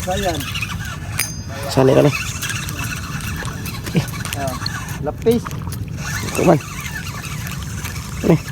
Ayan. Sali ka na. Lapis. Ito man. Lapis.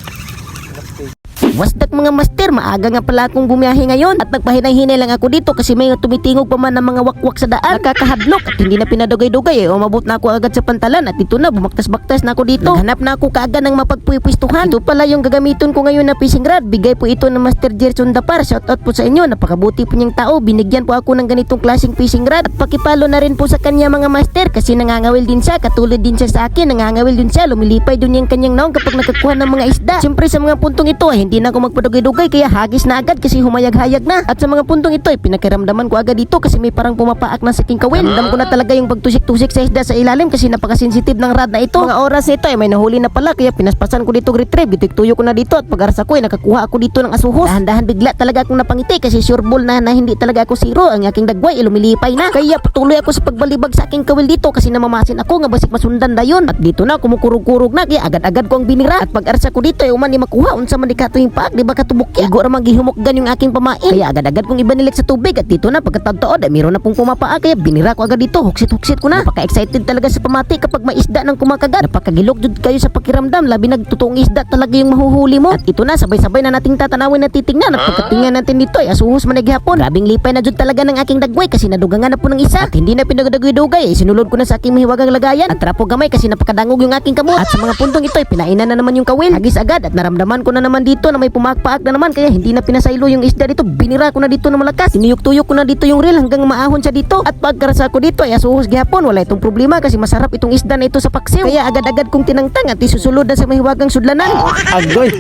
Wasdak mga master, maaga nga pala akong bumiyahe ngayon at nagpahinay-hinay lang ako dito kasi may tumitingog pa man ng mga wakwak sa daan. Nakakahadlok at hindi na pinadugay-dugay umabot na ako agad sa pantalan at ito na bumaktas-baktas na ako dito. Naghanap na ako kaagad ng mapagpupwistuhan. Ito pala yung gagamitin ko ngayon na fishing rod. Bigay po ito ng Master Gerson Dapar. Shoutout po sa inyo, napakabuti po niyang tao. Binigyan po ako ng ganitong klaseng fishing rod at pakipalo na rin po sa kanya mga master kasi nangangawil din siya. Katulad din siya sa akin, nangangawil din siya. Lumilipay din yung kanyang naong kapag nakakuha ng mga isda. Siyempre sa mga puntong ito hindi na ako magpadugay-dugay kaya hagis na agad kasi humayag-hayag na. At sa mga puntong ito pinakiramdaman ko agad dito kasi may parang pumapaak na sa aking kawil. Ramdam ko na talaga yung pagtusik-tusik sa isda sa ilalim kasi napaka-sensitive ng rod na ito. Mga oras nito may nahuli na pala kaya pinaspasan ko dito retrieve. Tuyo ko na dito at pag-arasa ko nakakuha ako dito ng asuhos. Dahan-dahan bigla talaga akong napangiti kasi sure ball na hindi talaga ako zero. Ang aking dagway lumilipay na. Kaya patuloy ako sa pagbalibag sa aking kawil dito kasi namamasin ako nga basik masundan dayon. At dito na kumukurog-kurog na kaya agad-agad ko ang binira. At pag-arasa ko dito uman ni makuha unsa man di kato yung paak, di ba katubok igo ra manghihumokgan yung aking pamain. Kaya agad-agad kong ibanilik sa tubig at dito na pagkataon-taon mayroon na pong pumapaak kaya binira ko agad dito. Huksit-huksit ko na. Napaka-excited talaga sa pamati kapag may isda ng kumakagat. Napakagilok jud kayo sa pakiramdam labi nagtotoong isda talaga yung mahuhuli mo. At ito na sabay-sabay na nating tatanawin at titingnan. At pagkatingnan natin dito asuhos man naghapon. Grabing lipay na jud talaga ng aking dagway kasi nadugangan na po ng isa. At hindi na pinagdagay-dugay sinulod ko na sa aking mahiwagang lagayan at trapo gamay kasi napakadangog yung aking kamot. At sa mga puntong ito pinainan na naman yung kawil. Hagis agad at naramdaman ko na naman dito na may pumakpaak na naman kaya hindi na pinasaylo yung isda dito. Binira ko na dito na malakas. Tinuyok-tuyok ko na dito yung reel hanggang maahon siya dito. At pagkarasa ko dito ay asuhos gihapon. Wala itong problema kasi masarap itong isda na ito sa paksiw. Kaya agad-agad kong tinangtang at isusulod na sa mahiwagang sudlanan. Agoy.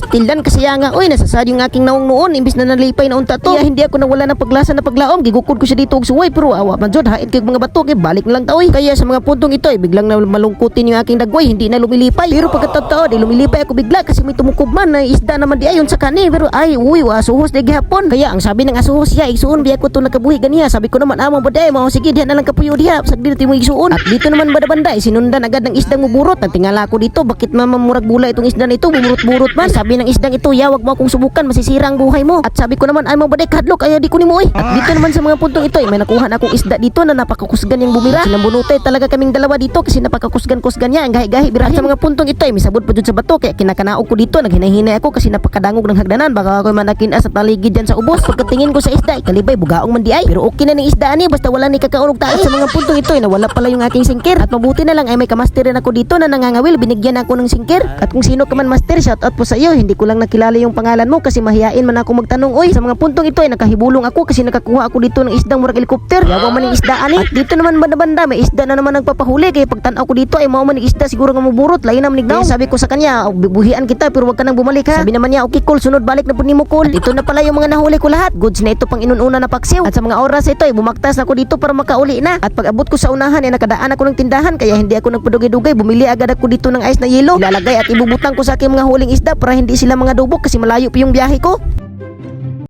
Tildan kasi nga nasasad yung aking naong noon imbis na nalipay na unta to. Kaya hindi ako nawala ng paglasa na paglaom. Gigukod ko siya dito og suway pero awa man jud haid kay mga bato kay balik na lang taoy. Kaya sa mga puntong ito biglang na malungkutin yung aking dagway hindi na lumilipay. Pero pagkataon lumilipay ako bigla kasi may tumukob man na isda naman di ayon sa kani pero asuhos di gihapon. Kaya ang sabi ng asuhos siya igsuon biya ko to nakabuhi ganiya. Sabi ko naman amo baday mo sige diha na lang kapuyo diha sagdi mo igsuon. At dito naman banda-banda sinundan agad ng isdang muburot. Ang tingala ko dito bakit mamamurag bula itong isda na ito bumurot-burot man. Sabi ng isdang ito wag mo akong subukan masisira ang buhay mo. At sabi ko naman ay mo baday kadlok ayaw di ko nimo At dito naman sa mga puntong ito may nakuha na akong isda dito na napakakusgan yung bumira. Silang bunutay talaga kaming dalawa dito kasi napakakusgan-kusgan niya ang gahi-gahi birahin. At sa mga puntong ito may sabot pa jud sa bato kaya kinakanaog ko dito naghinay-hinay ako kasi napakadangog ng hagdanan baka ako manakin sa paligid diyan sa ubos. Pagkatingin ko sa isda kalibay bugaong man di ay pero okay na ning isda ani basta wala ni kakaunog tayo. Sa mga puntong ito nawala pala yung aking singkir at mabuti na lang ay may kamaster rin ako dito na nangangawil binigyan ako ng singkir. At kung sino ka man master shout out po sa iyo hindi ko lang nakilala yung pangalan mo kasi mahiyain man ako magtanong. Sa mga puntong ito nakahibulong ako kasi nakakuha ako dito ng isdang murag helicopter. Yawa man yung isda ani. At dito naman banda-banda may isda na naman nagpapahuli kaya pagtanaw ko dito ay mao man yung isda siguro nga muburot lain na manignaw. Sabi ko sa kanya buhian kita pero wag ka nang bumalik ha. Sabi naman niya okay cool sunod balik na pud nimo cool. At ito na pala yung mga nahuli ko lahat. Goods na ito pang inununa na paksiw. At sa mga oras ito bumaktas na ako dito para makauli na. At pag abot ko sa unahan nakadaan ako ng tindahan kaya hindi ako nagpadugay-dugay bumili agad ako dito ng ice na yelo. Ilalagay at ibubutang ko sa aking mga huling isda para hindi sila mga dubok kasi malayo pa yung biyahe ko.